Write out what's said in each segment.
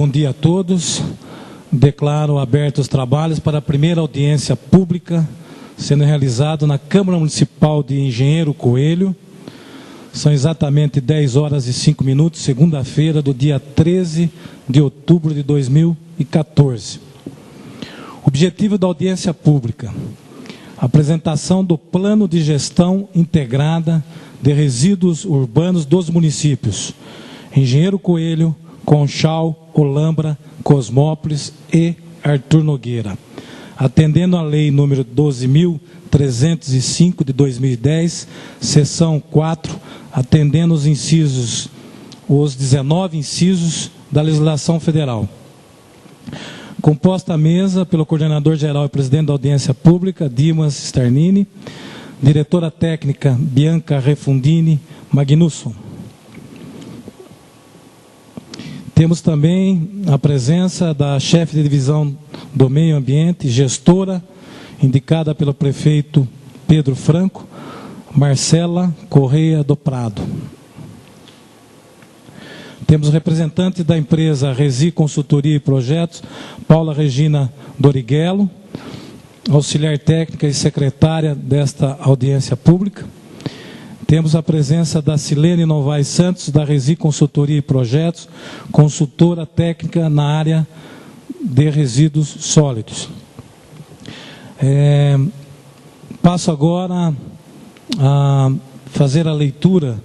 Bom dia a todos. Declaro abertos os trabalhos para a primeira audiência pública sendo realizado na Câmara Municipal de Engenheiro Coelho. São exatamente 10 horas e 5 minutos, segunda-feira, do dia 13 de outubro de 2014. Objetivo da audiência pública: apresentação do Plano de Gestão Integrada de Resíduos Urbanos dos municípios Engenheiro Coelho, Conchal, Olambra, Cosmópolis e Artur Nogueira, atendendo à Lei número 12.305 de 2010, seção 4, atendendo os 19 incisos da legislação federal. Composta a mesa pelo coordenador-geral e presidente da audiência pública, Dimas Starnini, diretora técnica, Bianca Refundini Magnusson. Temos também a presença da chefe de divisão do meio ambiente, gestora, indicada pelo prefeito Pedro Franco, Marcela Correia do Prado. Temos representante da empresa Resi Consultoria e Projetos, Paula Regina Doriguelo, auxiliar técnica e secretária desta audiência pública. Temos a presença da Silene Novaes Santos, da Resi Consultoria e Projetos, consultora técnica na área de resíduos sólidos. Passo agora a fazer a leitura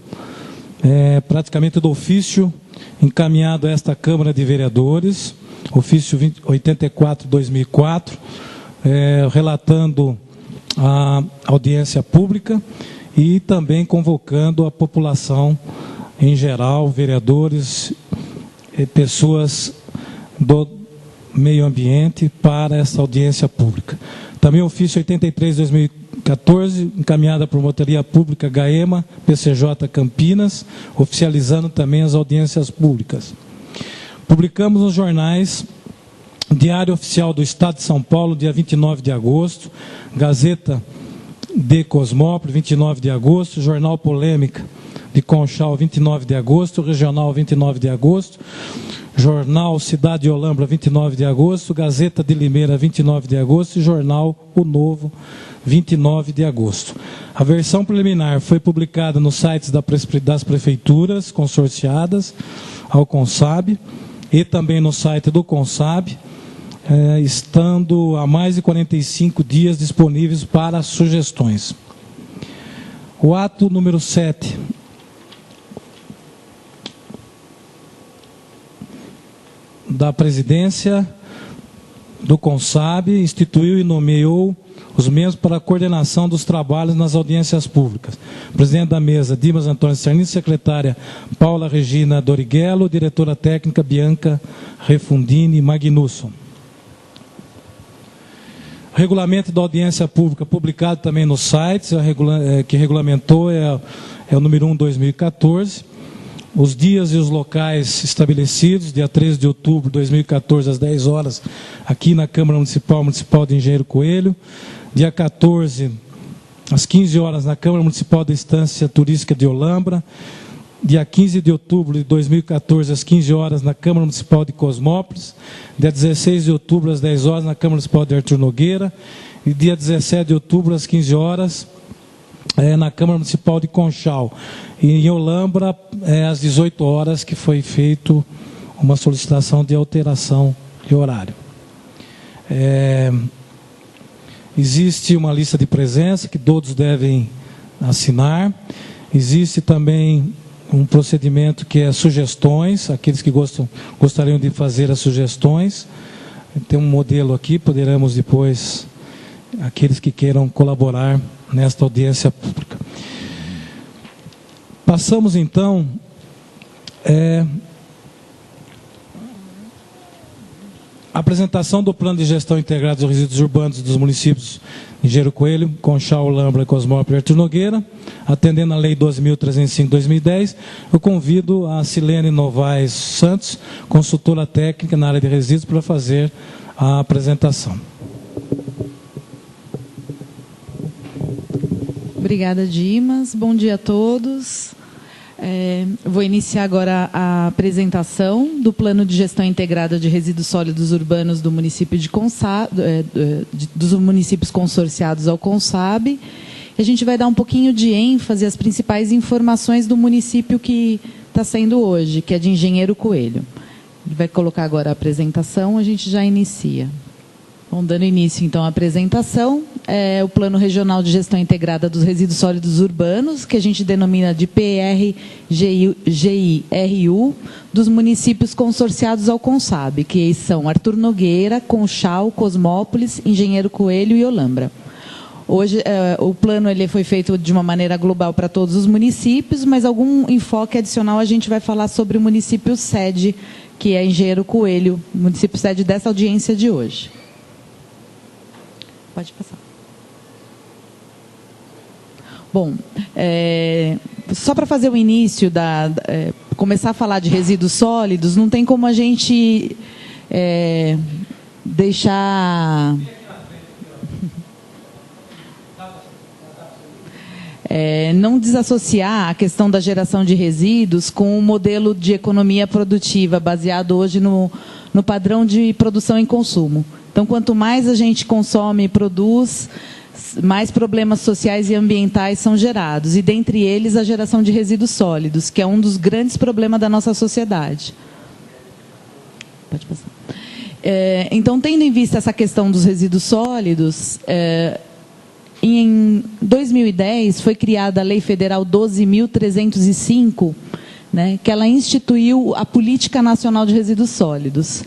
praticamente do ofício encaminhado a esta Câmara de Vereadores, ofício 84/2004, relatando a audiência pública e também convocando a população em geral, vereadores e pessoas do meio ambiente para essa audiência pública. Também o ofício 83/2014, encaminhada por Promotoria Pública GAEMA, PCJ Campinas, oficializando também as audiências públicas. Publicamos nos jornais Diário Oficial do Estado de São Paulo, dia 29 de agosto, Gazeta de Cosmópolis, 29 de agosto, Jornal Polêmica de Conchal, 29 de agosto, Regional, 29 de agosto, Jornal Cidade de Olambra, 29 de agosto, Gazeta de Limeira, 29 de agosto e Jornal O Novo, 29 de agosto. A versão preliminar foi publicada nos sites das prefeituras consorciadas ao CONSAB e também no site do CONSAB, estando há mais de 45 dias disponíveis para sugestões. O ato número 7 da presidência do CONSAB instituiu e nomeou os membros para a coordenação dos trabalhos nas audiências públicas. Presidente da mesa, Dimas Antônio Starnini, secretária Paula Regina Doriguelo, diretora técnica Bianca Refundini Magnusson. Regulamento da audiência pública, publicado também nos sites, que regulamentou é o número 1/2014. Os dias e os locais estabelecidos, dia 13 de outubro de 2014, às 10 horas, aqui na Câmara Municipal de Engenheiro Coelho. Dia 14, às 15 horas, na Câmara Municipal da Estância Turística de Olambra. Dia 15 de outubro de 2014, às 15 horas, na Câmara Municipal de Cosmópolis. Dia 16 de outubro, às 10 horas, na Câmara Municipal de Artur Nogueira. E dia 17 de outubro, às 15 horas, na Câmara Municipal de Conchal. E em Olambra, às 18 horas, que foi feito uma solicitação de alteração de horário. Existe uma lista de presença que todos devem assinar. Existe também um procedimento que é sugestões, aqueles que gostariam de fazer as sugestões. Tem um modelo aqui, poderemos depois, aqueles que queiram colaborar nesta audiência pública. Passamos então a apresentação do Plano de Gestão Integrada dos Resíduos Urbanos dos municípios Engenheiro Coelho, Conchal, Olambra, Cosmópolis e Artur Nogueira, atendendo à Lei 12.305 de 2010. Eu convido a Silene Novaes Santos, consultora técnica na área de resíduos, para fazer a apresentação. Obrigada, Dimas. Bom dia a todos. Vou iniciar agora a apresentação do Plano de Gestão Integrada de Resíduos Sólidos Urbanos do município de dos municípios consorciados ao CONSAB. A gente vai dar um pouquinho de ênfase às principais informações do município que está sendo hoje, que é de Engenheiro Coelho. Ele vai colocar agora a apresentação, a gente já inicia. Bom, dando início, então, à apresentação, o Plano Regional de Gestão Integrada dos Resíduos Sólidos Urbanos, que a gente denomina de PRGIRU, dos municípios consorciados ao CONSAB, que são Arthur Nogueira, Conchal, Cosmópolis, Engenheiro Coelho e Olambra. Hoje, o plano ele foi feito de uma maneira global para todos os municípios, mas algum enfoque adicional a gente vai falar sobre o município sede, que é Engenheiro Coelho, município sede dessa audiência de hoje. Pode passar. Bom, só para fazer o início, começar a falar de resíduos sólidos, não tem como a gente deixar... não desassociar a questão da geração de resíduos com o modelo de economia produtiva, baseado hoje no padrão de produção e consumo. Então, quanto mais a gente consome e produz, mais problemas sociais e ambientais são gerados, e dentre eles a geração de resíduos sólidos, que é um dos grandes problemas da nossa sociedade. Pode passar. Então, tendo em vista essa questão dos resíduos sólidos, em 2010 foi criada a Lei Federal 12.305, né, que ela instituiu a Política Nacional de Resíduos Sólidos.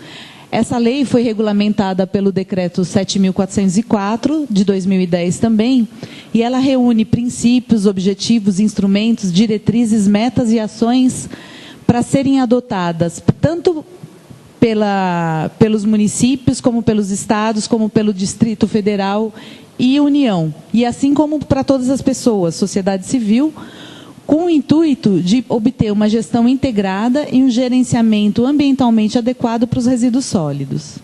Essa lei foi regulamentada pelo Decreto 7.404, de 2010 também, e ela reúne princípios, objetivos, instrumentos, diretrizes, metas e ações para serem adotadas tanto pelos municípios, como pelos estados, como pelo Distrito Federal e União, e assim como para todas as pessoas, sociedade civil, com o intuito de obter uma gestão integrada e um gerenciamento ambientalmente adequado para os resíduos sólidos.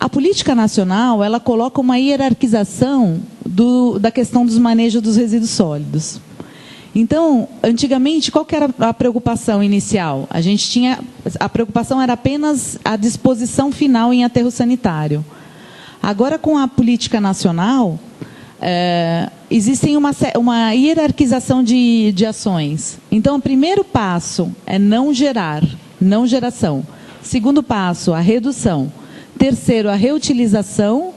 A política nacional, ela coloca uma hierarquização da questão dos manejos dos resíduos sólidos. Então, antigamente, qual que era a preocupação inicial? A preocupação era apenas a disposição final em aterro sanitário. Agora, com a política nacional, existe uma hierarquização de ações. Então, o primeiro passo é não geração. Segundo passo, a redução. Terceiro, a reutilização.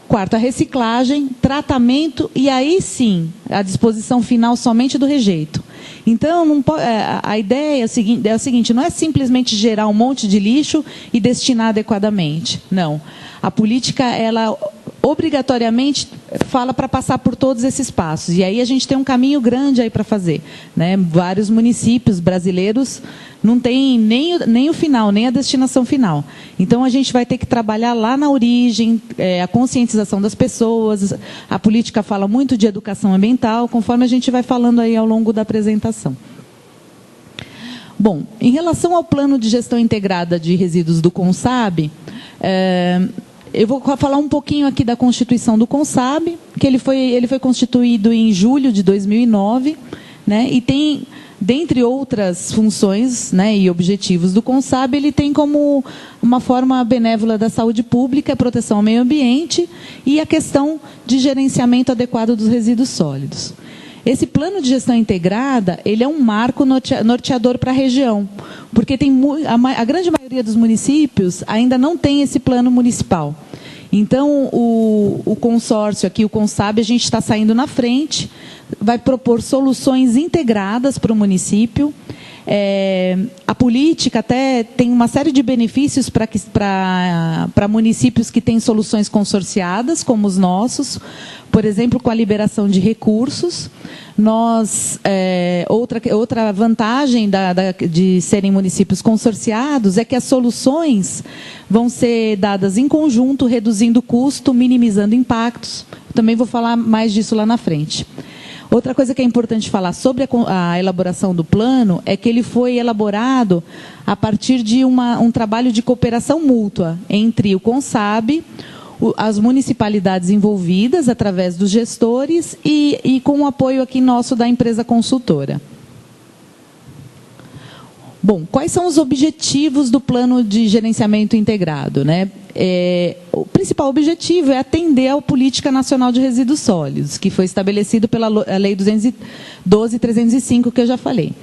Quarto, a reciclagem, tratamento e aí sim, a disposição final somente do rejeito. Então, a ideia é a seguinte, não é simplesmente gerar um monte de lixo e destinar adequadamente. Não. A política, ela obrigatoriamente fala para passar por todos esses passos. E aí a gente tem um caminho grande aí para fazer, né? Vários municípios brasileiros não têm nem o final, nem a destinação final. Então, a gente vai ter que trabalhar lá na origem, a conscientização das pessoas. A política fala muito de educação ambiental, conforme a gente vai falando aí ao longo da apresentação. Bom, em relação ao Plano de Gestão Integrada de Resíduos do CONSAB, eu vou falar um pouquinho aqui da constituição do CONSAB, que ele foi constituído em julho de 2009, né, e tem, dentre outras funções, né, e objetivos do CONSAB, ele tem como uma forma benévola da saúde pública, a proteção ao meio ambiente e a questão de gerenciamento adequado dos resíduos sólidos. Esse plano de gestão integrada, ele é um marco norteador para a região, porque a grande maioria dos municípios ainda não tem esse plano municipal. Então, o consórcio aqui, o CONSAB, a gente está saindo na frente, vai propor soluções integradas para o município. A política até tem uma série de benefícios para municípios que têm soluções consorciadas, como os nossos, por exemplo, com a liberação de recursos. Outra vantagem de serem municípios consorciados é que as soluções vão ser dadas em conjunto, reduzindo o custo, minimizando impactos. Também vou falar mais disso lá na frente. Outra coisa que é importante falar sobre a elaboração do plano é que ele foi elaborado a partir de um trabalho de cooperação mútua entre o CONSAB, as municipalidades envolvidas através dos gestores e com o apoio aqui nosso da empresa consultora. Bom, quais são os objetivos do plano de gerenciamento integrado, né? O principal objetivo é atender à Política Nacional de Resíduos Sólidos, que foi estabelecido pela Lei 12.305, que eu já falei.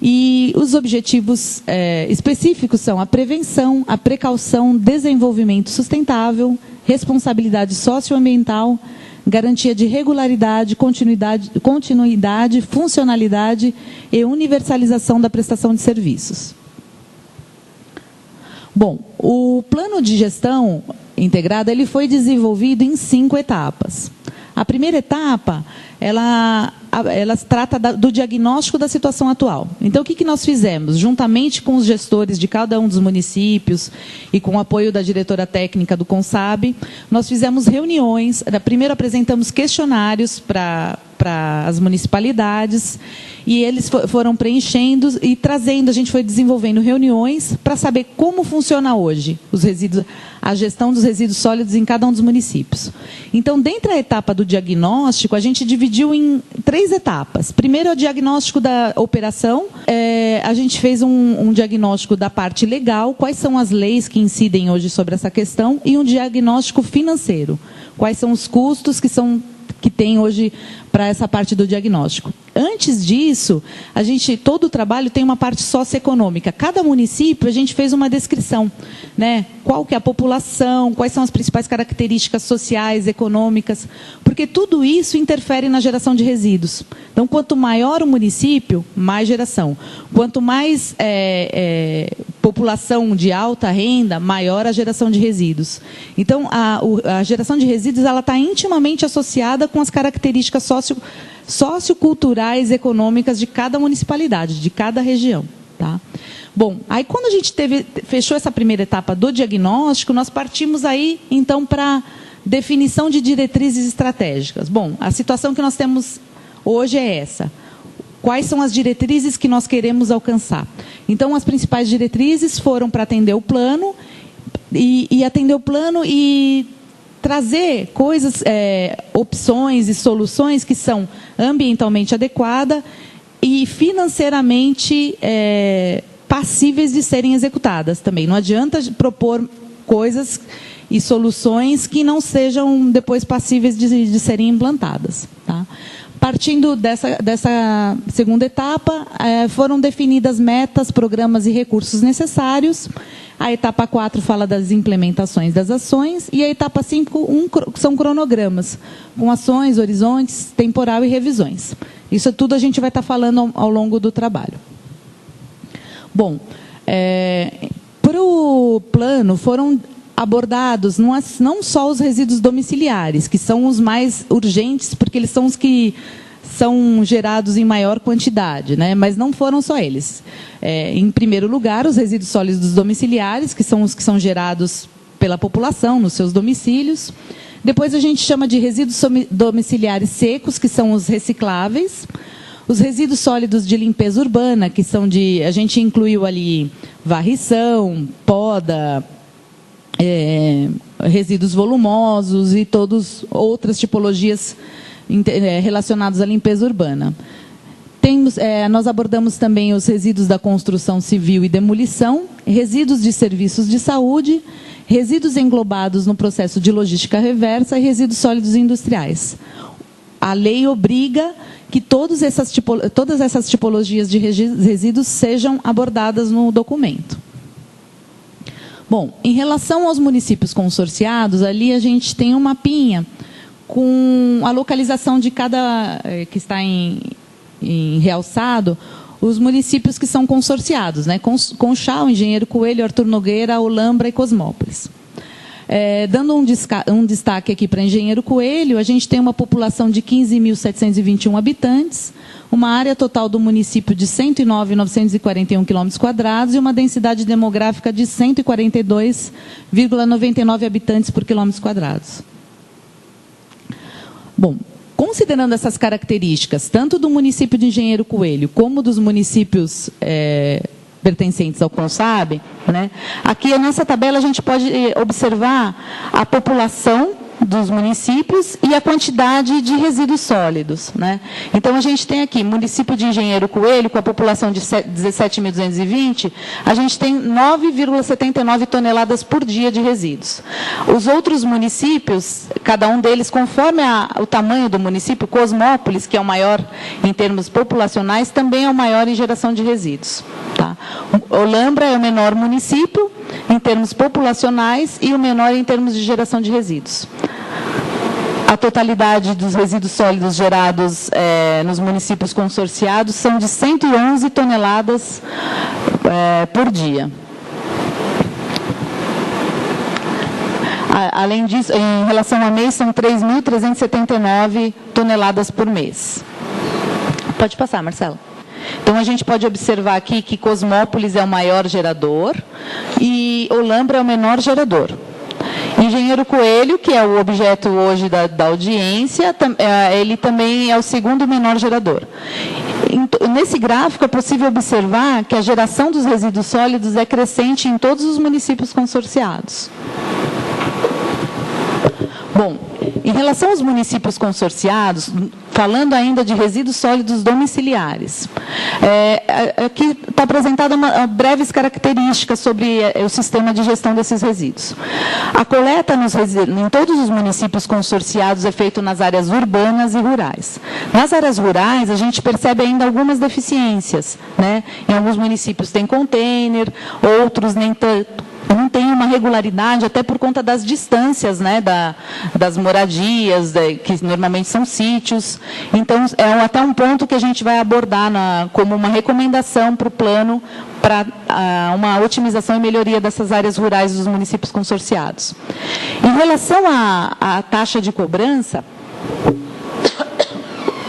E os objetivos específicos são a prevenção, a precaução, desenvolvimento sustentável, responsabilidade socioambiental, garantia de regularidade, continuidade, funcionalidade e universalização da prestação de serviços. Bom, o plano de gestão integrada ele foi desenvolvido em 5 etapas. A primeira etapa, ela trata do diagnóstico da situação atual. Então, o que nós fizemos? Juntamente com os gestores de cada um dos municípios e com o apoio da diretora técnica do CONSAB, nós fizemos reuniões. Primeiro, apresentamos questionários para as municipalidades e eles foram preenchendo e trazendo, a gente foi desenvolvendo reuniões para saber como funciona hoje os resíduos, a gestão dos resíduos sólidos em cada um dos municípios. Então, dentro da etapa do diagnóstico, a gente dividiu em 3 etapas. Primeiro, o diagnóstico da operação. A gente fez um diagnóstico da parte legal, quais são as leis que incidem hoje sobre essa questão, e um diagnóstico financeiro. Quais são os custos que tem hoje para essa parte do diagnóstico. Antes disso, todo o trabalho tem uma parte socioeconômica. Cada município, a gente fez uma descrição, né? Qual que é a população, quais são as principais características sociais, econômicas, porque tudo isso interfere na geração de resíduos. Então, quanto maior o município, mais geração. Quanto mais população de alta renda, maior a geração de resíduos. Então, a geração de resíduos está intimamente associada com as características socioculturais, econômicas de cada municipalidade, de cada região. Tá? Bom, aí quando a gente fechou essa primeira etapa do diagnóstico, nós partimos aí, então, para definição de diretrizes estratégicas. Bom, a situação que nós temos hoje é essa. Quais são as diretrizes que nós queremos alcançar? Então, as principais diretrizes foram para atender o plano e trazer coisas, opções e soluções que são ambientalmente adequadas e financeiramente passíveis de serem executadas também. Não adianta propor coisas e soluções que não sejam depois passíveis de serem implantadas. Tá? Partindo dessa segunda etapa, foram definidas metas, programas e recursos necessários. A etapa 4 fala das implementações das ações e a etapa 5 são cronogramas, com ações, horizontes, temporal e revisões. Isso tudo a gente vai estar falando ao longo do trabalho. Bom, para o plano foram abordados não só os resíduos domiciliares, que são os mais urgentes, porque eles são os que são gerados em maior quantidade, né? Mas não foram só eles. Em primeiro lugar, os resíduos sólidos domiciliares, que são os que são gerados pela população nos seus domicílios. Depois a gente chama de resíduos domiciliares secos, que são os recicláveis. Os resíduos sólidos de limpeza urbana, que são a gente incluiu ali varrição, poda, resíduos volumosos e todas outras tipologias relacionados à limpeza urbana. Nós abordamos também os resíduos da construção civil e demolição, resíduos de serviços de saúde, resíduos englobados no processo de logística reversa e resíduos sólidos industriais. A lei obriga que todas essas tipologias de resíduos sejam abordadas no documento. Bom, em relação aos municípios consorciados, ali a gente tem um mapinha com a localização de cada, que está em realçado, os municípios que são consorciados, né? Conchal, Engenheiro Coelho, Arthur Nogueira, Olambra e Cosmópolis. Dando um destaque aqui para Engenheiro Coelho, a gente tem uma população de 15.721 habitantes, uma área total do município de 109.941 km² e uma densidade demográfica de 142,99 habitantes por km². Bom, considerando essas características, tanto do município de Engenheiro Coelho como dos municípios pertencentes ao CONSAB, né? Aqui nessa tabela a gente pode observar a população dos municípios e a quantidade de resíduos sólidos, né? Então, a gente tem aqui, município de Engenheiro Coelho, com a população de 17.220, a gente tem 9,79 toneladas por dia de resíduos. Os outros municípios, cada um deles, conforme o tamanho do município, Cosmópolis, que é o maior em termos populacionais, também é o maior em geração de resíduos. Tá? Olambra é o menor município em termos populacionais e o menor em termos de geração de resíduos. A totalidade dos resíduos sólidos gerados nos municípios consorciados são de 111 toneladas por dia. Além disso, em relação a mês, são 3.379 toneladas por mês. Pode passar, Marcelo. Então, a gente pode observar aqui que Cosmópolis é o maior gerador e Olambra é o menor gerador. Engenheiro Coelho, que é o objeto hoje da audiência, ele também é o segundo menor gerador. Nesse gráfico é possível observar que a geração dos resíduos sólidos é crescente em todos os municípios consorciados. Bom, em relação aos municípios consorciados, falando ainda de resíduos sólidos domiciliares, aqui está apresentada breves características sobre o sistema de gestão desses resíduos. A coleta em todos os municípios consorciados é feita nas áreas urbanas e rurais. Nas áreas rurais, a gente percebe ainda algumas deficiências, né? Em alguns municípios tem container, outros nem tanto. Não tem uma regularidade, até por conta das distâncias, né, das moradias, que normalmente são sítios. Então, é até um ponto que a gente vai abordar como uma recomendação para o plano para uma otimização e melhoria dessas áreas rurais dos municípios consorciados. Em relação à taxa de cobrança,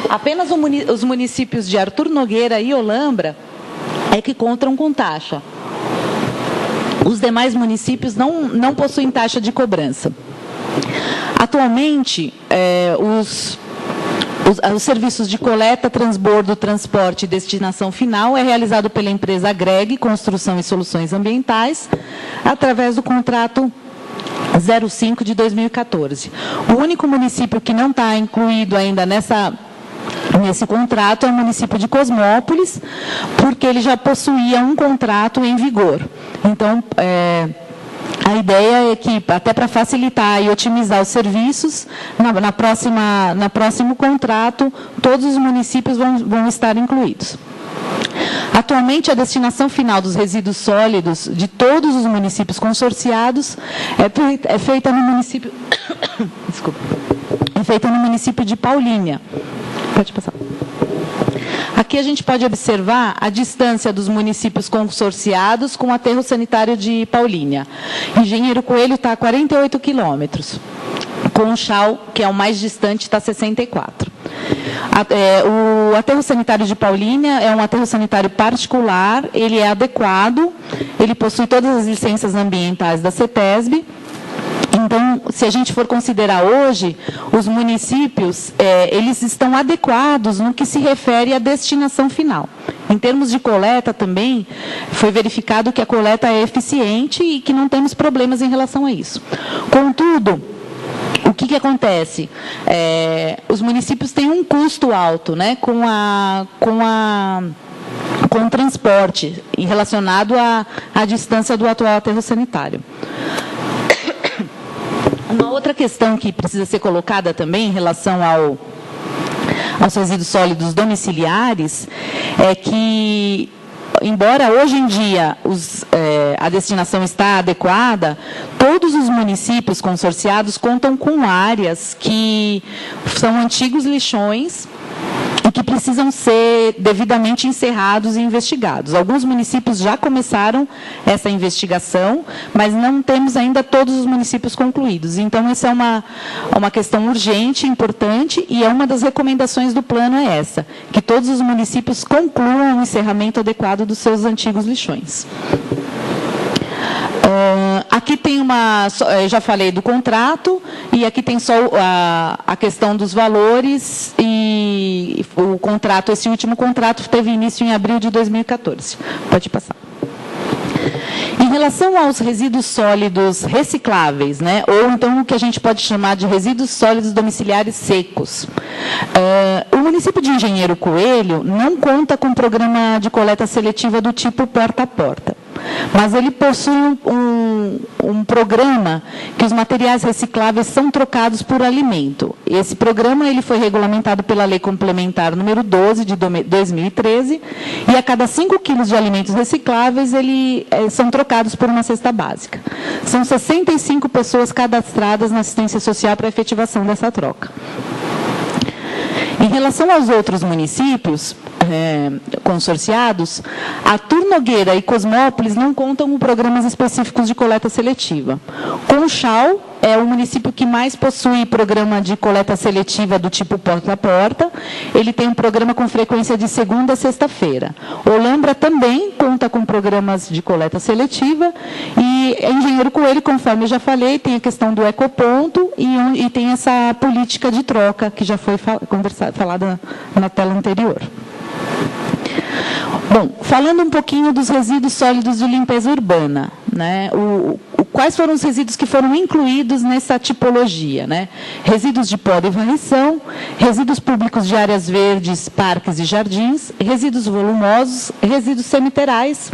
apenas os municípios de Arthur Nogueira e Olambra é que contam com taxa. Os demais municípios não possuem taxa de cobrança. Atualmente, os serviços de coleta, transbordo, transporte e destinação final é realizado pela empresa Agreg Construção e Soluções Ambientais, através do contrato 05 de 2014. O único município que não está incluído ainda nesse contrato é o município de Cosmópolis, porque ele já possuía um contrato em vigor. Então, a ideia é que, até para facilitar e otimizar os serviços, no próximo contrato, todos os municípios vão estar incluídos. Atualmente, a destinação final dos resíduos sólidos de todos os municípios consorciados é feita no município... Desculpa. É feita no município de Paulínia. Pode passar. Aqui a gente pode observar a distância dos municípios consorciados com o aterro sanitário de Paulínia. Engenheiro Coelho está a 48 quilômetros. Conchal, que é o mais distante, está a 64. O aterro sanitário de Paulínia é um aterro sanitário particular, ele é adequado, ele possui todas as licenças ambientais da CETESB. Então, se a gente for considerar hoje, os municípios, eles estão adequados no que se refere à destinação final. Em termos de coleta também, foi verificado que a coleta é eficiente e que não temos problemas em relação a isso. Contudo, o que acontece? Os municípios têm um custo alto, né, com o transporte, relacionado à distância do atual aterro sanitário. Uma outra questão que precisa ser colocada também em relação aos resíduos sólidos domiciliares é que, embora hoje em dia a destinação está adequada, todos os municípios consorciados contam com áreas que são antigos lixões e que precisam ser devidamente encerrados e investigados. Alguns municípios já começaram essa investigação, mas não temos ainda todos os municípios concluídos. Então, essa é uma questão urgente, importante, e é uma das recomendações do plano é essa, que todos os municípios concluam o encerramento adequado dos seus antigos lixões. Aqui tem eu já falei do contrato, e aqui tem só a questão dos valores, e o contrato, esse último contrato teve início em abril de 2014. Pode passar. relação aos resíduos sólidos recicláveis, né, ou então o que a gente pode chamar de resíduos sólidos domiciliares secos, o município de Engenheiro Coelho não conta com programa de coleta seletiva do tipo porta a porta, mas ele possui um programa que os materiais recicláveis são trocados por alimento. Esse programa ele foi regulamentado pela Lei Complementar número 12 de 2013, e a cada 5 quilos de alimentos recicláveis são trocados por uma cesta básica. São 65 pessoas cadastradas na assistência social para a efetivação dessa troca. Em relação aos outros municípios consorciados, Artur Nogueira e Cosmópolis não contam com programas específicos de coleta seletiva. Conchal é o município que mais possui programa de coleta seletiva do tipo porta a porta. Ele tem um programa com frequência de segunda a sexta-feira. Olambra também conta com programas de coleta seletiva. E Engenheiro Coelho, conforme eu já falei, tem a questão do ecoponto e tem essa política de troca que já foi falada na tela anterior. Bom, falando um pouquinho dos resíduos sólidos de limpeza urbana, né? Quais foram os resíduos que foram incluídos nessa tipologia, né? Resíduos de poda e varrição, resíduos públicos de áreas verdes, parques e jardins, resíduos volumosos, resíduos semiterais.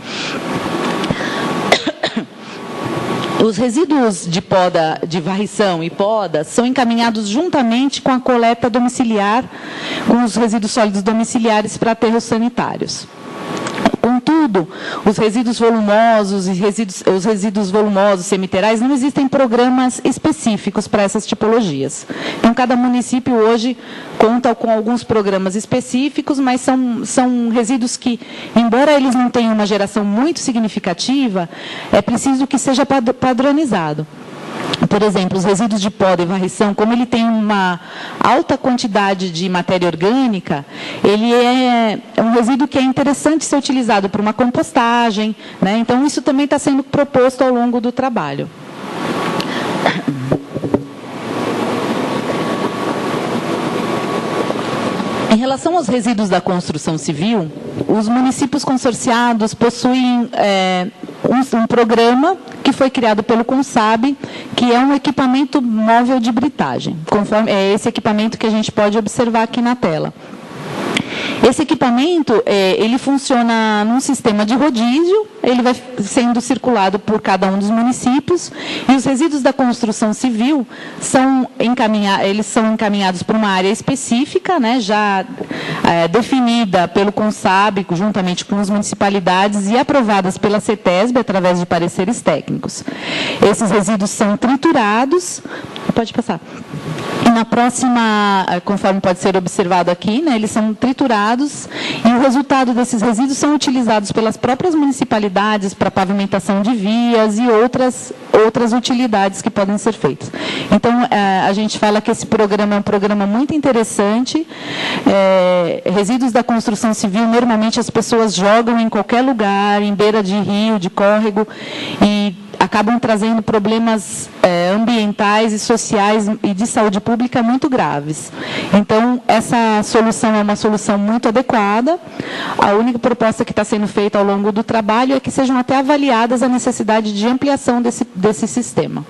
Os resíduos de poda, de varrição e poda são encaminhados juntamente com a coleta domiciliar, com os resíduos sólidos domiciliares para aterros sanitários. Contudo, os resíduos volumosos e os resíduos volumosos semiterais não existem programas específicos para essas tipologias. Então, cada município hoje conta com alguns programas específicos, mas são resíduos que, embora eles não tenham uma geração muito significativa, é preciso que seja padronizado. Por exemplo, os resíduos de poda e varrição, como ele tem uma alta quantidade de matéria orgânica, ele é um resíduo que é interessante ser utilizado para uma compostagem, né? Então, isso também está sendo proposto ao longo do trabalho. Em relação aos resíduos da construção civil, os municípios consorciados possuem um programa que foi criado pelo CONSAB, que é um equipamento móvel de britagem, conforme é esse equipamento que a gente pode observar aqui na tela. Esse equipamento, ele funciona num sistema de rodízio, ele vai sendo circulado por cada um dos municípios, e os resíduos da construção civil eles são encaminhados para uma área específica, né, já definida pelo CONSAB, juntamente com as municipalidades, e aprovadas pela CETESB, através de pareceres técnicos. Esses resíduos são triturados, pode passar. E na próxima, conforme pode ser observado aqui, né, eles são triturados e o resultado desses resíduos são utilizados pelas próprias municipalidades para pavimentação de vias e outras utilidades que podem ser feitas. Então, a gente fala que esse programa é um programa muito interessante. Resíduos da construção civil, normalmente as pessoas jogam em qualquer lugar, em beira de rio, de córrego, e acabam trazendo problemas ambientais e sociais e de saúde pública muito graves. Então, essa solução é uma solução muito adequada. A única proposta que está sendo feita ao longo do trabalho é que sejam até avaliadas a necessidade de ampliação desse sistema.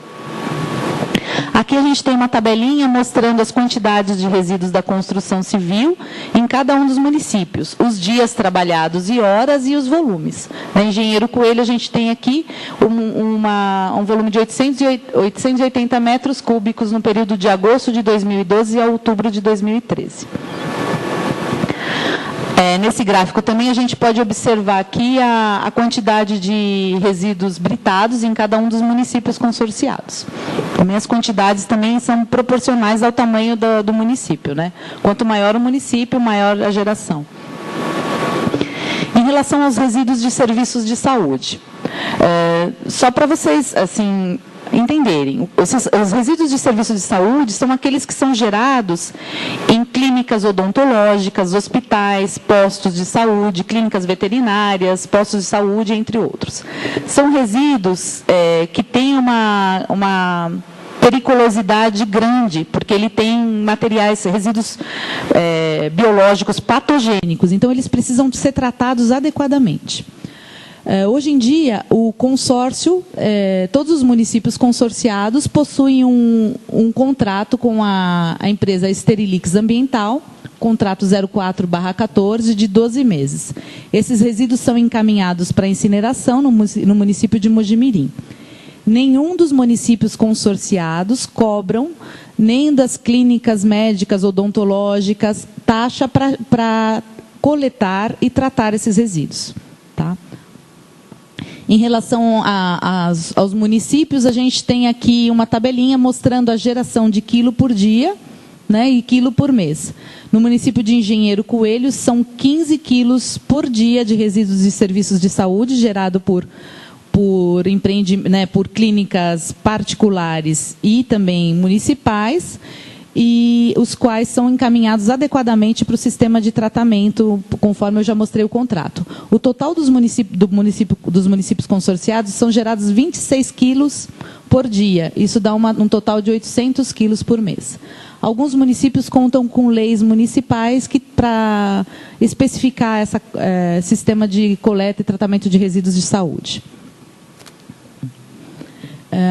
Aqui a gente tem uma tabelinha mostrando as quantidades de resíduos da construção civil em cada um dos municípios, os dias trabalhados e horas e os volumes. Na Engenheiro Coelho, a gente tem aqui um volume de 880 metros cúbicos no período de agosto de 2012 a outubro de 2013. Nesse gráfico também a gente pode observar aqui a quantidade de resíduos britados em cada um dos municípios consorciados. Também as quantidades também são proporcionais ao tamanho do município, né? Quanto maior o município, maior a geração. Em relação aos resíduos de serviços de saúde, só para vocês, assim, entenderem, os resíduos de serviços de saúde são aqueles que são gerados em clínicas odontológicas, hospitais, postos de saúde, clínicas veterinárias, postos de saúde, entre outros. São resíduos que têm uma periculosidade grande, porque ele tem materiais, resíduos biológicos patogênicos, então eles precisam ser tratados adequadamente. Hoje em dia, o consórcio, todos os municípios consorciados possuem um contrato com a empresa Sterilix Ambiental, contrato 04/14, de 12 meses. Esses resíduos são encaminhados para incineração no município de Mojimirim. Nenhum dos municípios consorciados cobram, nem das clínicas médicas odontológicas, taxa para coletar e tratar esses resíduos. Tá? Em relação aos municípios, a gente tem aqui uma tabelinha mostrando a geração de quilo por dia, né, e quilo por mês. No município de Engenheiro Coelho, são 15 quilos por dia de resíduos de serviços de saúde gerado por clínicas particulares e também municipais, e os quais são encaminhados adequadamente para o sistema de tratamento, conforme eu já mostrei o contrato. O total dos municípios consorciados são gerados 26 quilos por dia. Isso dá um total de 800 quilos por mês. Alguns municípios contam com leis municipais para especificar esse sistema de coleta e tratamento de resíduos de saúde.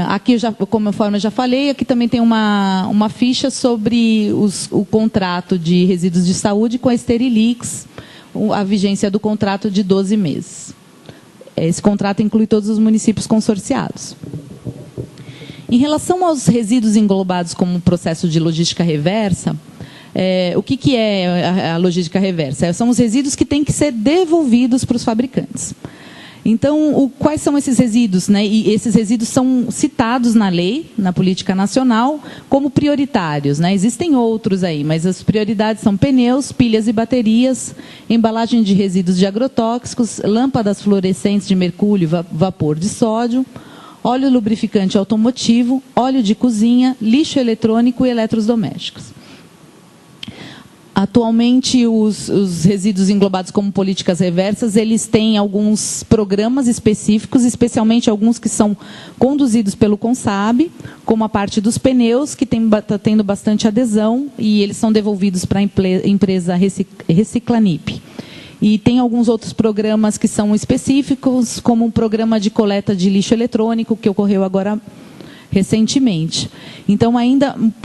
Aqui, conforme eu já falei, aqui também tem uma ficha sobre o contrato de resíduos de saúde com a Sterilix, a vigência do contrato de 12 meses. Esse contrato inclui todos os municípios consorciados. Em relação aos resíduos englobados como processo de logística reversa, o que é a logística reversa? São os resíduos que têm que ser devolvidos para os fabricantes. Então, quais são esses resíduos? Né? E esses resíduos são citados na lei, na política nacional, como prioritários. Né? Existem outros aí, mas as prioridades são pneus, pilhas e baterias, embalagem de resíduos de agrotóxicos, lâmpadas fluorescentes de mercúrio e vapor de sódio, óleo lubrificante automotivo, óleo de cozinha, lixo eletrônico e eletrodomésticos. Atualmente, os resíduos englobados como políticas reversas, eles têm alguns programas específicos, especialmente alguns que são conduzidos pelo CONSAB, como a parte dos pneus, que está tendo bastante adesão, e eles são devolvidos para a empresa Reciclanip. E tem alguns outros programas que são específicos, como um programa de coleta de lixo eletrônico, que ocorreu agora recentemente. Então,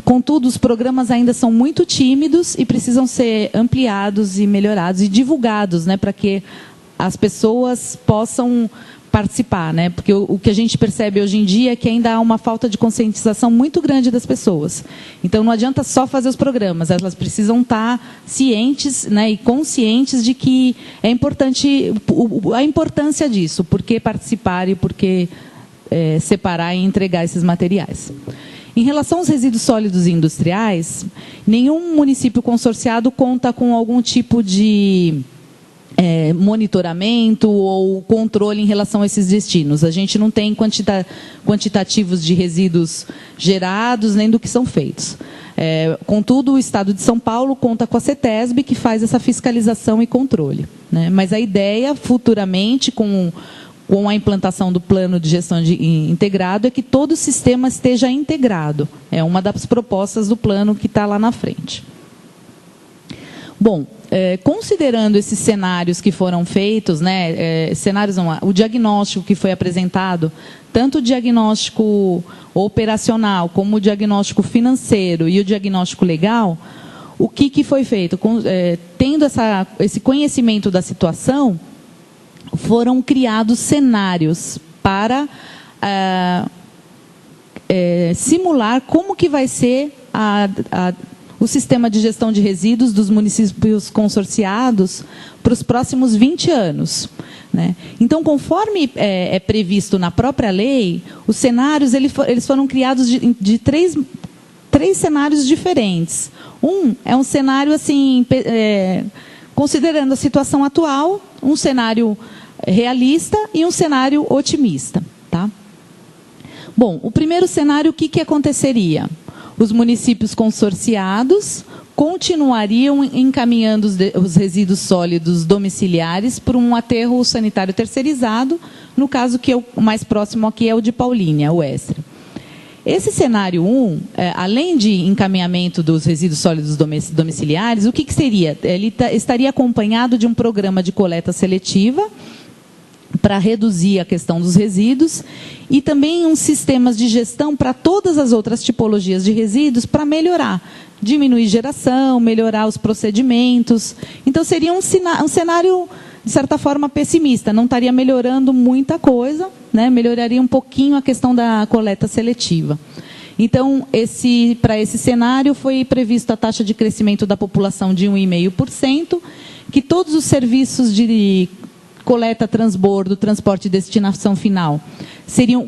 contudo, os programas ainda são muito tímidos e precisam ser ampliados e melhorados e divulgados, né, para que as pessoas possam participar, né? Porque o que a gente percebe hoje em dia é que ainda há uma falta de conscientização muito grande das pessoas. Então, não adianta só fazer os programas, elas precisam estar cientes, né, e conscientes de que é importante, a importância disso, por que participar e por que separar e entregar esses materiais. Em relação aos resíduos sólidos industriais, nenhum município consorciado conta com algum tipo de monitoramento ou controle em relação a esses destinos. A gente não tem quantitativos de resíduos gerados, nem do que são feitos. Contudo, o Estado de São Paulo conta com a CETESB, que faz essa fiscalização e controle. Né? Mas a ideia, futuramente, com a implantação do plano de gestão integrado, é que todo o sistema esteja integrado. É uma das propostas do plano que está lá na frente. Bom, considerando esses cenários que foram feitos, né, o diagnóstico que foi apresentado, tanto o diagnóstico operacional, como o diagnóstico financeiro e o diagnóstico legal, o que foi feito? Tendo esse conhecimento da situação, foram criados cenários para simular como que vai ser o sistema de gestão de resíduos dos municípios consorciados para os próximos 20 anos. Né? Então, conforme é previsto na própria lei, os cenários eles foram criados de três cenários diferentes. É um cenário assim, considerando a situação atual, um cenário realista e um cenário otimista. Tá? Bom, o primeiro cenário, o que aconteceria? Os municípios consorciados continuariam encaminhando os resíduos sólidos domiciliares por um aterro sanitário terceirizado, no caso que o mais próximo aqui é o de Paulínia, o Estre. Esse cenário 1, além de encaminhamento dos resíduos sólidos domiciliares, o que seria? Ele estaria acompanhado de um programa de coleta seletiva para reduzir a questão dos resíduos, e também uns sistemas de gestão para todas as outras tipologias de resíduos para melhorar, diminuir geração, melhorar os procedimentos. Então, seria um cenário, de certa forma, pessimista, não estaria melhorando muita coisa, né? Melhoraria um pouquinho a questão da coleta seletiva. Então, para esse cenário, foi previsto a taxa de crescimento da população de 1,5%, que todos os serviços de coleta, transbordo, transporte e destinação final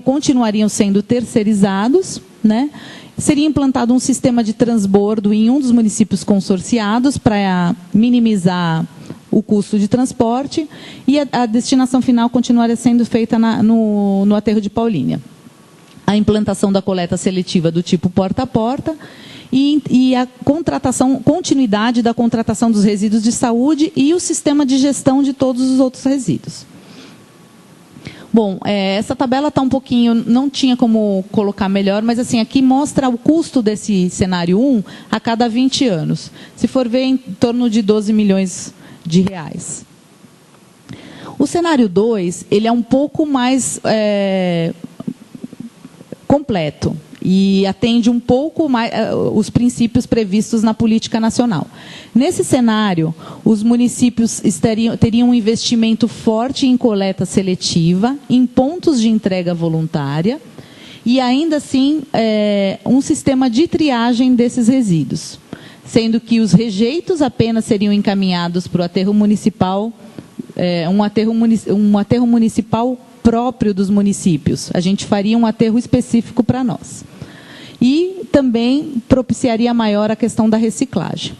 continuariam sendo terceirizados, né? Seria implantado um sistema de transbordo em um dos municípios consorciados para minimizar o custo de transporte, e a destinação final continuaria sendo feita no aterro de Paulínia. A implantação da coleta seletiva do tipo porta a porta e a continuidade da contratação dos resíduos de saúde e o sistema de gestão de todos os outros resíduos. Bom, essa tabela está um pouquinho, não tinha como colocar melhor, mas assim, aqui mostra o custo desse cenário 1 a cada 20 anos. Se for ver, em torno de 12 milhões de reais. O cenário 2, ele é um pouco mais completo e atende um pouco mais os princípios previstos na política nacional. Nesse cenário, os municípios teriam um investimento forte em coleta seletiva, em pontos de entrega voluntária e, ainda assim, um sistema de triagem desses resíduos, sendo que os rejeitos apenas seriam encaminhados para o aterro municipal, um aterro municipal próprio dos municípios. A gente faria um aterro específico para nós. E também propiciaria maior a questão da reciclagem.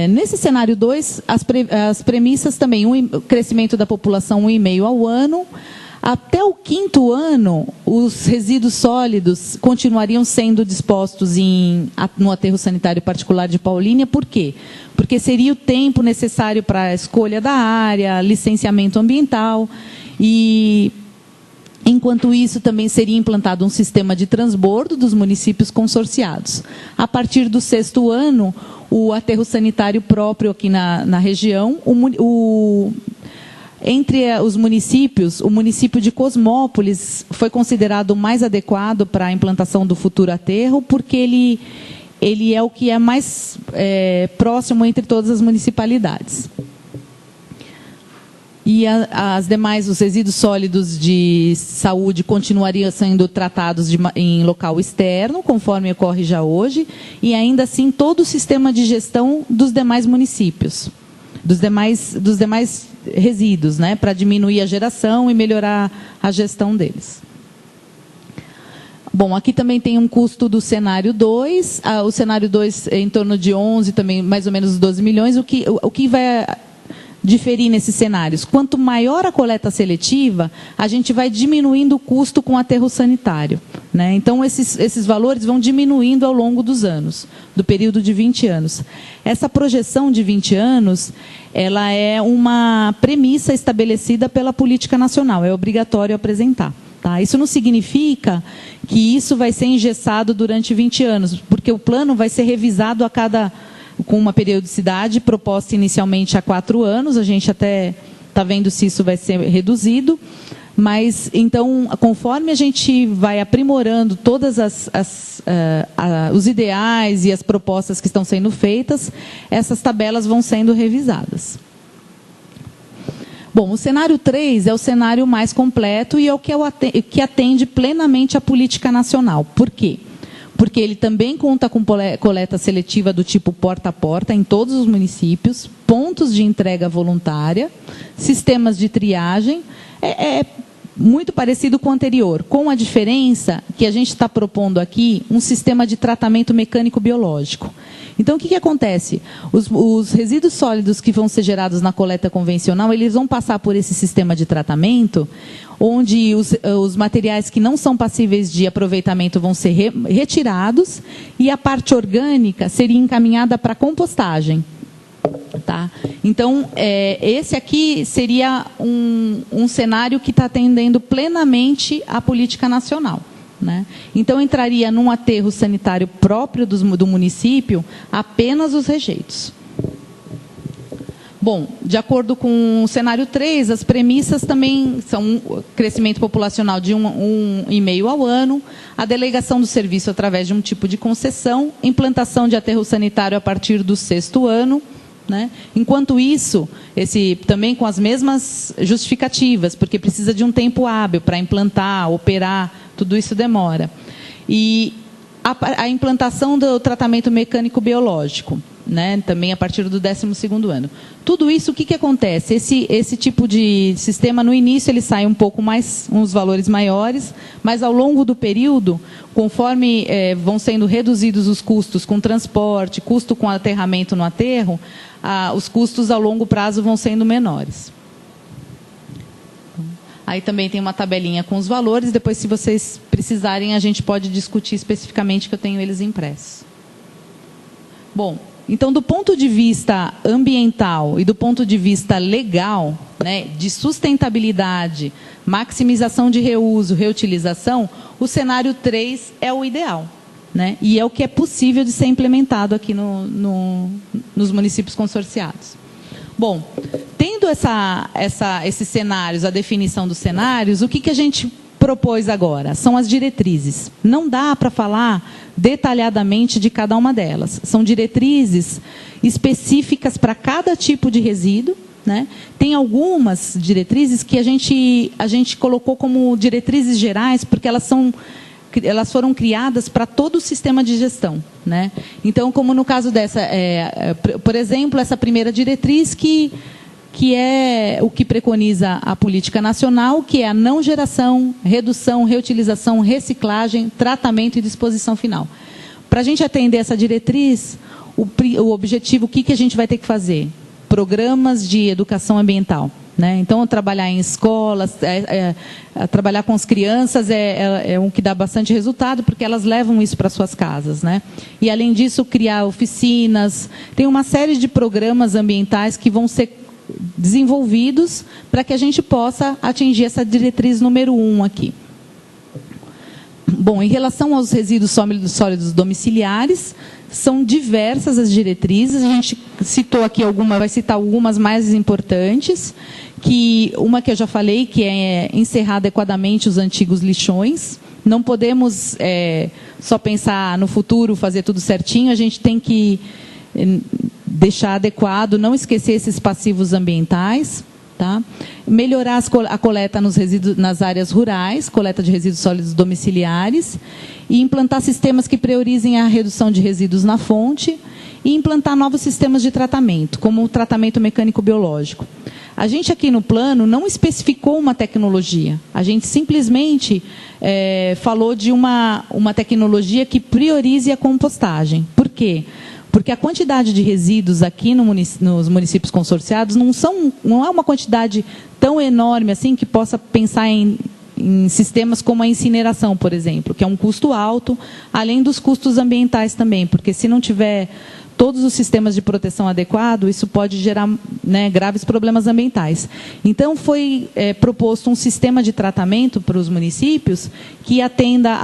Nesse cenário 2, as premissas também, crescimento da população 1,5 ao ano. Até o 5º ano, os resíduos sólidos continuariam sendo dispostos no aterro sanitário particular de Paulínia. Por quê? Porque seria o tempo necessário para a escolha da área, licenciamento ambiental, e, enquanto isso, também seria implantado um sistema de transbordo dos municípios consorciados. A partir do 6º ano, o aterro sanitário próprio aqui na região, entre os municípios, o município de Cosmópolis foi considerado o mais adequado para a implantação do futuro aterro, porque ele é o que é mais próximo entre todas as municipalidades. E as demais, os resíduos sólidos de saúde continuariam sendo tratados em local externo, conforme ocorre já hoje, e ainda assim todo o sistema de gestão dos demais municípios, dos demais resíduos, né, para diminuir a geração e melhorar a gestão deles. Bom, aqui também tem um custo do cenário 2, o cenário 2 é em torno de 11, também mais ou menos 12 milhões, o que vai diferir nesses cenários? Quanto maior a coleta seletiva, a gente vai diminuindo o custo com o aterro sanitário, né? Então, esses valores vão diminuindo ao longo dos anos, do período de 20 anos. Essa projeção de 20 anos, ela é uma premissa estabelecida pela política nacional, é obrigatório apresentar. Tá? Isso não significa que isso vai ser engessado durante 20 anos, porque o plano vai ser revisado com uma periodicidade proposta inicialmente a 4 anos, a gente até está vendo se isso vai ser reduzido, mas, então, conforme a gente vai aprimorando todas os ideais e as propostas que estão sendo feitas, essas tabelas vão sendo revisadas. Bom, o cenário 3 é o cenário mais completo e é o que atende plenamente à política nacional. Por quê? Porque ele também conta com coleta seletiva do tipo porta a porta em todos os municípios, pontos de entrega voluntária, sistemas de triagem. É muito parecido com o anterior, com a diferença que a gente está propondo aqui um sistema de tratamento mecânico-biológico. Então, o que acontece? Os resíduos sólidos que vão ser gerados na coleta convencional, eles vão passar por esse sistema de tratamento, onde os materiais que não são passíveis de aproveitamento vão ser retirados e a parte orgânica seria encaminhada para compostagem. Tá? Então, esse aqui seria um cenário que está atendendo plenamente à política nacional. Né? Então, entraria num aterro sanitário próprio do município apenas os rejeitos. Bom, de acordo com o cenário 3, as premissas também são crescimento populacional de 1,5 ao ano, a delegação do serviço através de um tipo de concessão, implantação de aterro sanitário a partir do 6º ano, né? Enquanto isso, também com as mesmas justificativas, porque precisa de um tempo hábil para implantar, operar, tudo isso demora. E a implantação do tratamento mecânico biológico, né, também a partir do 12º ano. Tudo isso, o que acontece? Esse tipo de sistema, no início, ele sai um pouco mais, uns valores maiores, mas ao longo do período, conforme vão sendo reduzidos os custos com transporte, custo com aterramento no aterro, os custos ao longo prazo vão sendo menores. Aí também tem uma tabelinha com os valores, depois, se vocês precisarem, a gente pode discutir especificamente, que eu tenho eles impressos. Bom, então, do ponto de vista ambiental e do ponto de vista legal, né, de sustentabilidade, maximização de reuso, reutilização, o cenário 3 é o ideal, né, e é o que é possível de ser implementado aqui nos municípios consorciados. Bom, tendo esses cenários, a definição dos cenários, o que a gente propôs agora? São as diretrizes. Não dá para falar detalhadamente de cada uma delas. São diretrizes específicas para cada tipo de resíduo, né? Tem algumas diretrizes que a gente colocou como diretrizes gerais, porque elas foram criadas para todo o sistema de gestão, né? Então, como no caso dessa, por exemplo, essa primeira diretriz que é o que preconiza a política nacional, que é a não geração, redução, reutilização, reciclagem, tratamento e disposição final. Para a gente atender essa diretriz, o objetivo, o que a gente vai ter que fazer? Programas de educação ambiental, né? Então, trabalhar em escolas, trabalhar com as crianças é um que dá bastante resultado, porque elas levam isso para suas casas, né? E, além disso, criar oficinas. Tem uma série de programas ambientais que vão ser desenvolvidos para que a gente possa atingir essa diretriz número 1 aqui. Bom, em relação aos resíduos sólidos domiciliares, são diversas as diretrizes. A gente citou aqui vai citar algumas mais importantes, uma que eu já falei, que é encerrar adequadamente os antigos lixões. Não podemos só pensar no futuro, fazer tudo certinho, a gente tem que deixar adequado, não esquecer esses passivos ambientais, tá? Melhorar a coleta nas áreas rurais, coleta de resíduos sólidos domiciliares, e implantar sistemas que priorizem a redução de resíduos na fonte, e implantar novos sistemas de tratamento, como o tratamento mecânico biológico. A gente aqui no plano não especificou uma tecnologia, a gente simplesmente falou de uma tecnologia que priorize a compostagem. Por quê? Porque a quantidade de resíduos aqui nos municípios consorciados não é uma quantidade tão enorme assim que possa pensar em sistemas como a incineração, por exemplo, que é um custo alto, além dos custos ambientais também, porque se não tiver todos os sistemas de proteção adequados, isso pode gerar, né, graves problemas ambientais. Então, foi proposto um sistema de tratamento para os municípios que atenda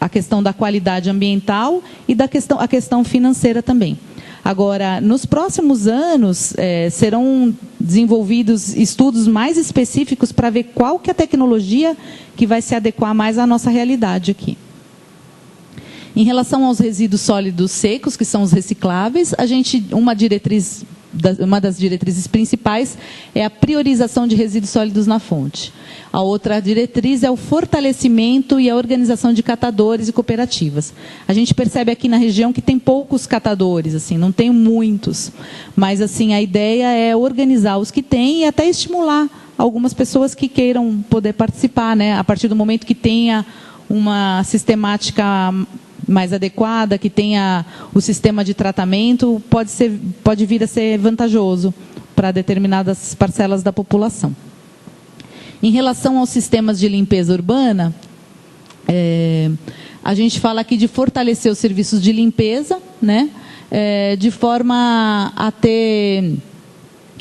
a questão da qualidade ambiental e a questão financeira também. Agora, nos próximos anos, serão desenvolvidos estudos mais específicos para ver qual que é a tecnologia que vai se adequar mais à nossa realidade aqui. Em relação aos resíduos sólidos secos, que são os recicláveis, uma das diretrizes principais é a priorização de resíduos sólidos na fonte. A outra diretriz é o fortalecimento e a organização de catadores e cooperativas. A gente percebe aqui na região que tem poucos catadores, assim, não tem muitos, mas assim, a ideia é organizar os que tem e até estimular algumas pessoas que queiram poder participar, né, a partir do momento que tenha uma sistemática mais adequada, que tenha o sistema de tratamento, pode vir a ser vantajoso para determinadas parcelas da população. Em relação aos sistemas de limpeza urbana, a gente fala aqui de fortalecer os serviços de limpeza, né, de forma a ter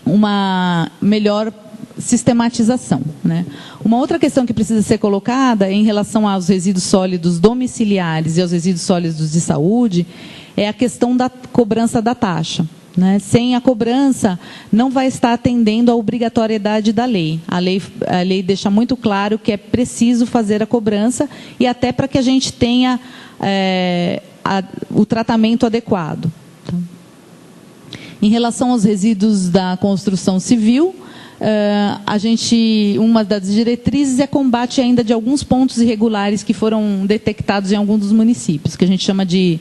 uma melhor sistematização, né? Uma outra questão que precisa ser colocada em relação aos resíduos sólidos domiciliares e aos resíduos sólidos de saúde é a questão da cobrança da taxa. né? Sem a cobrança, não vai estar atendendo à obrigatoriedade da lei. A lei deixa muito claro que é preciso fazer a cobrança e até para que a gente tenha o tratamento adequado. Em relação aos resíduos da construção civil, uma das diretrizes é combate ainda de alguns pontos irregulares que foram detectados em alguns dos municípios, que a gente chama de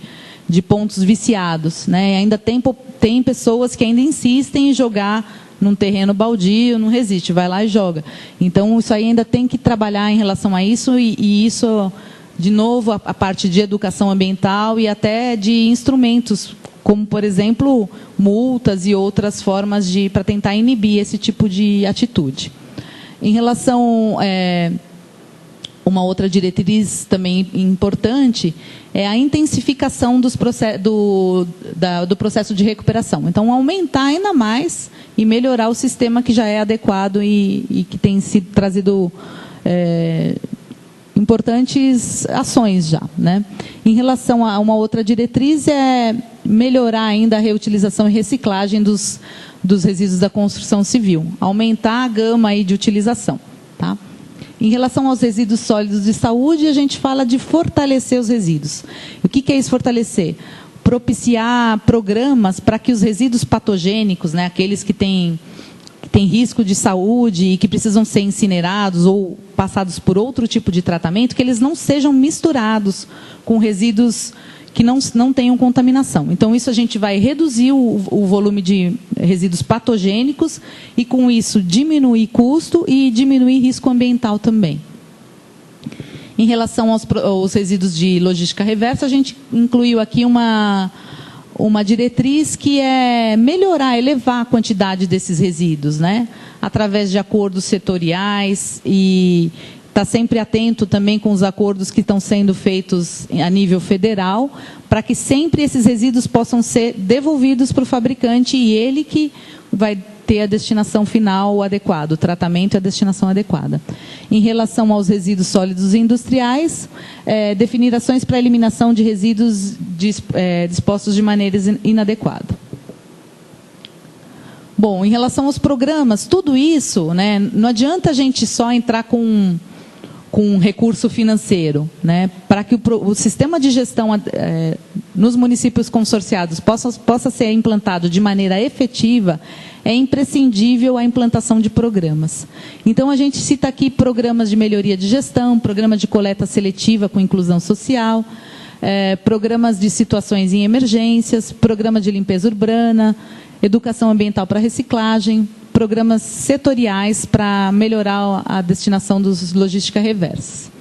pontos viciados, né? Ainda tem pessoas que ainda insistem em jogar num terreno baldio, não resiste, vai lá e joga. Então, isso aí ainda tem que trabalhar em relação a isso, e isso, de novo, a parte de educação ambiental e até de instrumentos, como, por exemplo, multas e outras formas para tentar inibir esse tipo de atitude. Em relação... uma outra diretriz também importante é a intensificação do processo de recuperação. Então, aumentar ainda mais e melhorar o sistema que já é adequado e que tem sido trazido importantes ações já, né? Em relação a uma outra diretriz é melhorar ainda a reutilização e reciclagem dos resíduos da construção civil, aumentar a gama aí de utilização, tá? Em relação aos resíduos sólidos de saúde, a gente fala de fortalecer os resíduos. O que é isso, fortalecer? Propiciar programas para que os resíduos patogênicos, né, aqueles que têm risco de saúde e que precisam ser incinerados ou passados por outro tipo de tratamento, que eles não sejam misturados com resíduos que não tenham contaminação. Então, isso a gente vai reduzir o volume de resíduos patogênicos e, com isso, diminuir custo e diminuir risco ambiental também. Em relação aos resíduos de logística reversa, a gente incluiu aqui uma diretriz que é melhorar, elevar a quantidade desses resíduos, né? Através de acordos setoriais e está sempre atento também com os acordos que estão sendo feitos a nível federal, para que sempre esses resíduos possam ser devolvidos para o fabricante e ele que vai ter a destinação final adequada, o tratamento e a destinação adequada. Em relação aos resíduos sólidos industriais, definir ações para a eliminação de resíduos dispostos de maneira inadequada. Bom, em relação aos programas, tudo isso, né, não adianta a gente só entrar com recurso financeiro, né, para que o sistema de gestão nos municípios consorciados possa ser implantado de maneira efetiva, é imprescindível a implantação de programas. Então, a gente cita aqui programas de melhoria de gestão, programa de coleta seletiva com inclusão social, programas de situações em emergências, programa de limpeza urbana, educação ambiental para reciclagem, programas setoriais para melhorar a destinação dos logística reversa.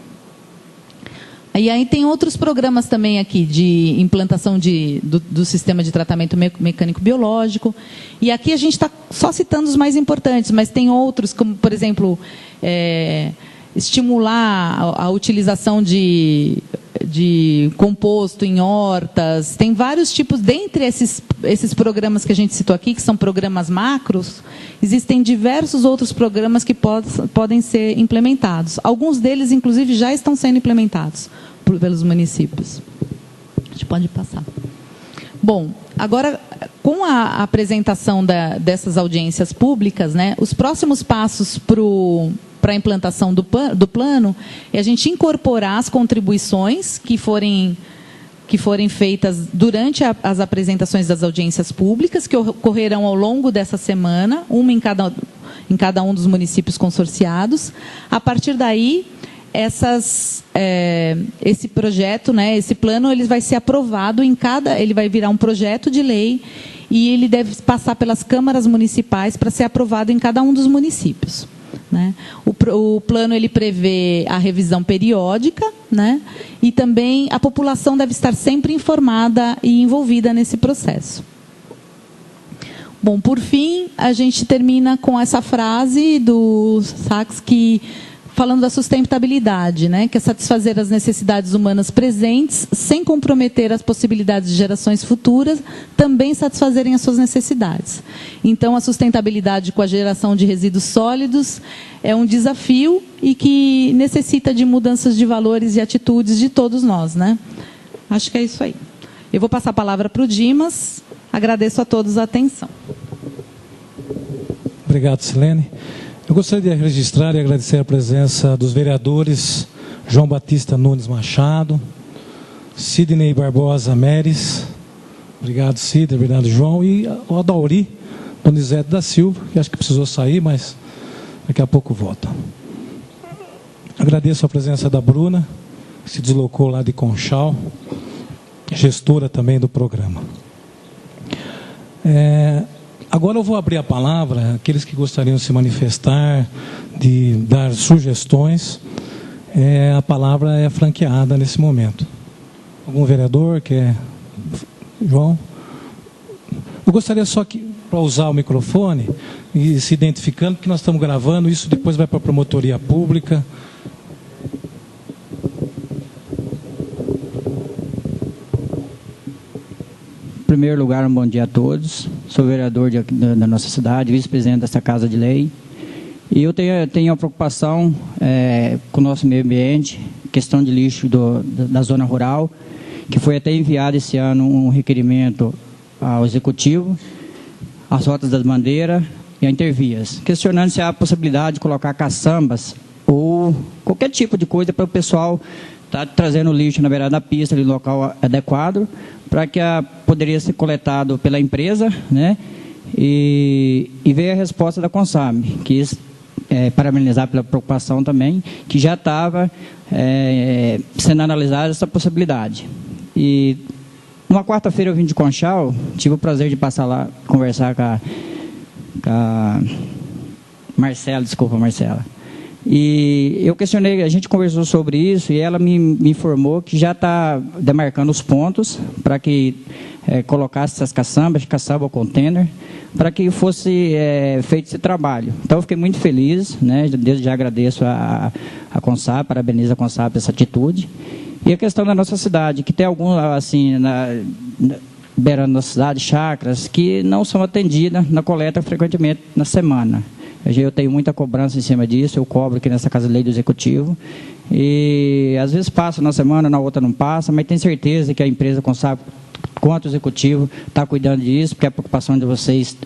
E aí tem outros programas também aqui de implantação do sistema de tratamento mecânico-biológico. E aqui a gente está só citando os mais importantes, mas tem outros, como, por exemplo, estimular a utilização de composto em hortas. Tem vários tipos, dentre esses programas que a gente citou aqui, que são programas macros, existem diversos outros programas que podem ser implementados. Alguns deles, inclusive, já estão sendo implementados pelos municípios. A gente pode passar. Bom, agora, com a apresentação dessas audiências públicas, né, os próximos passos para a implantação do plano é a gente incorporar as contribuições que forem feitas durante as apresentações das audiências públicas, que ocorrerão ao longo dessa semana, uma em cada um dos municípios consorciados. A partir daí, esse projeto, né, esse plano, ele vai ser aprovado ele vai virar um projeto de lei e ele deve passar pelas câmaras municipais para ser aprovado em cada um dos municípios, né? O plano ele prevê a revisão periódica, né? E também a população deve estar sempre informada e envolvida nesse processo. Bom, por fim, a gente termina com essa frase do Sachs falando da sustentabilidade, né, que é satisfazer as necessidades humanas presentes, sem comprometer as possibilidades de gerações futuras, também satisfazerem as suas necessidades. Então, a sustentabilidade com a geração de resíduos sólidos é um desafio e que necessita de mudanças de valores e atitudes de todos nós, né? Acho que é isso aí. Eu vou passar a palavra para o Dimas, Agradeço a todos a atenção. Obrigado, Silene. Eu gostaria de registrar e agradecer a presença dos vereadores João Batista Nunes Machado, Sidney Barbosa Meres, obrigado, Sidney, obrigado, João, e o Adauri Donizete da Silva, que acho que precisou sair, mas daqui a pouco volta. Agradeço a presença da Bruna, que se deslocou lá de Conchal, gestora também do programa. Agora eu vou abrir a palavra àqueles que gostariam de se manifestar, de dar sugestões. A palavra é franqueada nesse momento. Algum vereador quer? João? Eu gostaria só que, para usar o microfone e se identificando, porque nós estamos gravando, isso depois vai para a promotoria pública. Em primeiro lugar, um bom dia a todos. Sou vereador da nossa cidade, vice-presidente dessa Casa de Lei. E eu tenho a preocupação com o nosso meio ambiente, questão de lixo da zona rural, que foi até enviado esse ano um requerimento ao Executivo, às rotas das bandeiras e a Intervias, questionando se há a possibilidade de colocar caçambas ou qualquer tipo de coisa para o pessoal estar trazendo lixo na beirada da pista, no local adequado, para que poderia ser coletado pela empresa, né? E veio a resposta da Consab, que parabenizar pela preocupação também, que já estava sendo analisada essa possibilidade. E numa quarta-feira eu vim de Conchal, tive o prazer de passar lá, conversar com a Marcela. E eu questionei, a gente conversou sobre isso e ela me informou que já está demarcando os pontos para que colocasse essas caçamba ou container, para que fosse feito esse trabalho. Então eu fiquei muito feliz, né? Desde já agradeço a Consab, parabenizo a Consab por essa atitude. E a questão da nossa cidade, que tem alguns, assim, beirando da cidade, chácaras, que não são atendidas na coleta frequentemente na semana. Eu tenho muita cobrança em cima disso, eu cobro aqui nessa Casa de Lei do Executivo. E às vezes passa na semana, na outra não passa, mas tenho certeza que a empresa Consab, quanto o Executivo, está cuidando disso, porque a preocupação de vocês,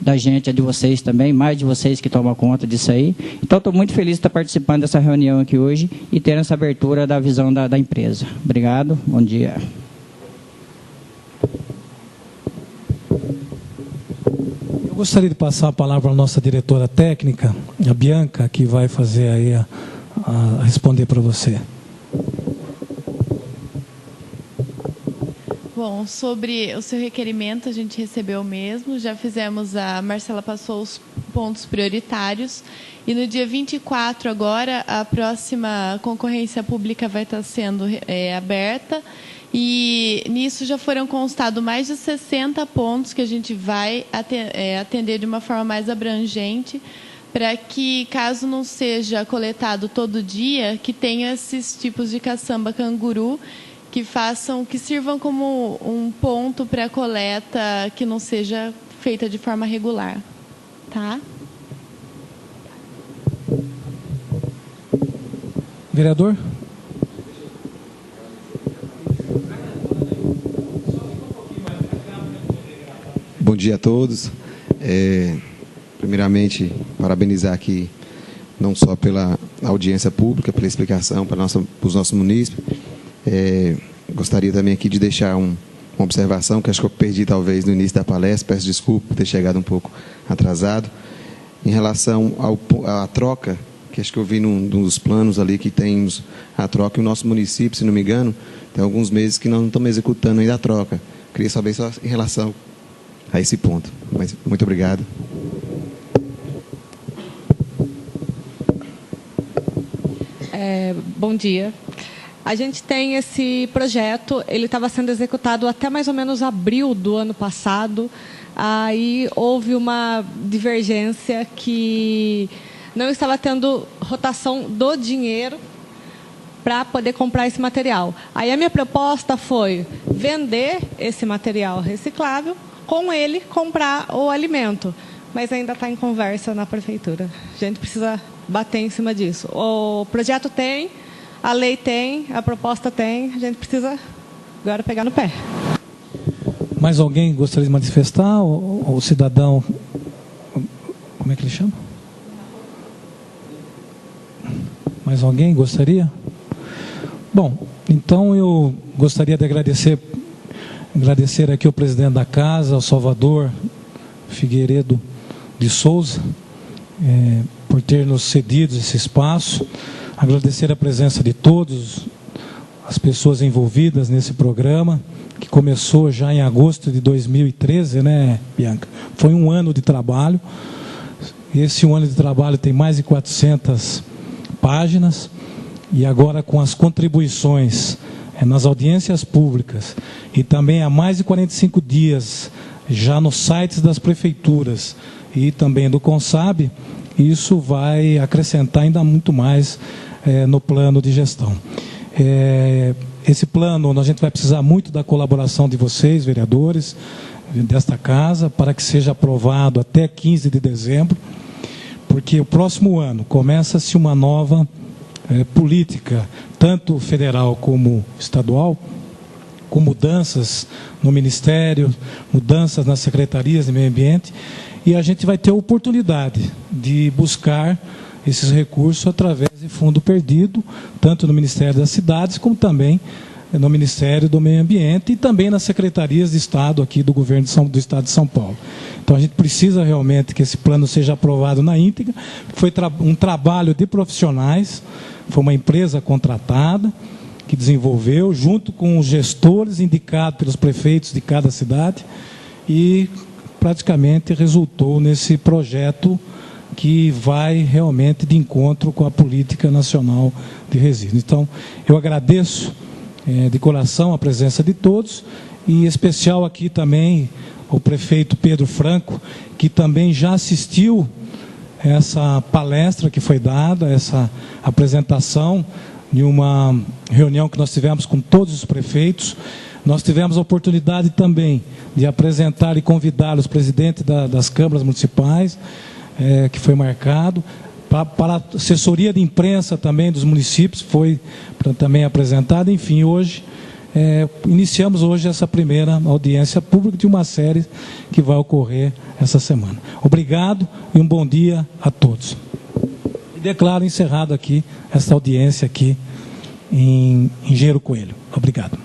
da gente, é de vocês também, mais de vocês que tomam conta disso aí. Então, estou muito feliz de estar participando dessa reunião aqui hoje e ter essa abertura da visão da empresa. Obrigado, bom dia. Eu gostaria de passar a palavra à nossa diretora técnica, a Bianca, que vai fazer aí a responder para você. Bom, sobre o seu requerimento, a gente recebeu mesmo, já fizemos, a Marcela passou os pontos prioritários, e no dia 24 agora, a próxima concorrência pública vai estar sendo aberta, e nisso já foram constados mais de 60 pontos que a gente vai atender de uma forma mais abrangente, para que, caso não seja coletado todo dia, que tenha esses tipos de caçamba canguru, que sirvam como um ponto para a coleta que não seja feita de forma regular. Tá? Vereador? Bom dia a todos. Primeiramente, parabenizar aqui não só pela audiência pública, pela explicação para os nossos munícipes. Gostaria também aqui de deixar uma observação, que acho que eu perdi talvez no início da palestra, peço desculpa por ter chegado um pouco atrasado, em relação à troca, que acho que eu vi num dos planos ali que tem a troca, e o nosso município, se não me engano, tem alguns meses que nós não estamos executando ainda a troca. Queria saber só em relação a esse ponto. Mas, muito obrigado. Bom dia. A gente tem esse projeto, ele estava sendo executado até mais ou menos abril do ano passado. Aí houve uma divergência que não estava tendo rotação do dinheiro para poder comprar esse material. Aí a minha proposta foi vender esse material reciclável, com ele comprar o alimento. Mas ainda está em conversa na prefeitura. A gente precisa bater em cima disso. O projeto tem, a lei tem, a proposta tem, a gente precisa agora pegar no pé. Mais alguém gostaria de manifestar? O cidadão, como é que ele chama? Mais alguém gostaria? Bom, então eu gostaria de agradecer aqui ao presidente da casa, ao Salvador Figueiredo de Souza, por ter nos cedido esse espaço. Agradecer a presença de todas as pessoas envolvidas nesse programa, que começou já em agosto de 2013, né, Bianca? Foi um ano de trabalho. Esse um ano de trabalho tem mais de 400 páginas, e agora com as contribuições nas audiências públicas e também há mais de 45 dias já nos sites das prefeituras e também do CONSAB, isso vai acrescentar ainda muito mais no plano de gestão. Esse plano, a gente vai precisar muito da colaboração de vocês, vereadores, desta casa, para que seja aprovado até 15 de dezembro, porque o próximo ano começa-se uma nova política, tanto federal como estadual, com mudanças no Ministério, mudanças nas secretarias de meio ambiente, e a gente vai ter a oportunidade de buscar esses recursos através de fundo perdido, tanto no Ministério das Cidades, como também no Ministério do Meio Ambiente e também nas secretarias de Estado aqui do Governo do Estado de São Paulo. Então a gente precisa realmente que esse plano seja aprovado na íntegra. Foi um trabalho de profissionais, foi uma empresa contratada que desenvolveu, junto com os gestores indicados pelos prefeitos de cada cidade, e praticamente resultou nesse projeto que vai realmente de encontro com a política nacional de resíduos. Então, eu agradeço de coração a presença de todos, e em especial aqui também o prefeito Pedro Franco, que também já assistiu essa palestra que foi dada, essa apresentação, em uma reunião que nós tivemos com todos os prefeitos. Nós tivemos a oportunidade também de apresentar e convidar os presidentes das câmaras municipais, que foi marcado, para a assessoria de imprensa também dos municípios, foi também apresentada. Enfim, hoje, iniciamos hoje essa primeira audiência pública de uma série que vai ocorrer essa semana. Obrigado e um bom dia a todos. E declaro encerrado aqui esta audiência aqui em Engenheiro Coelho. Obrigado.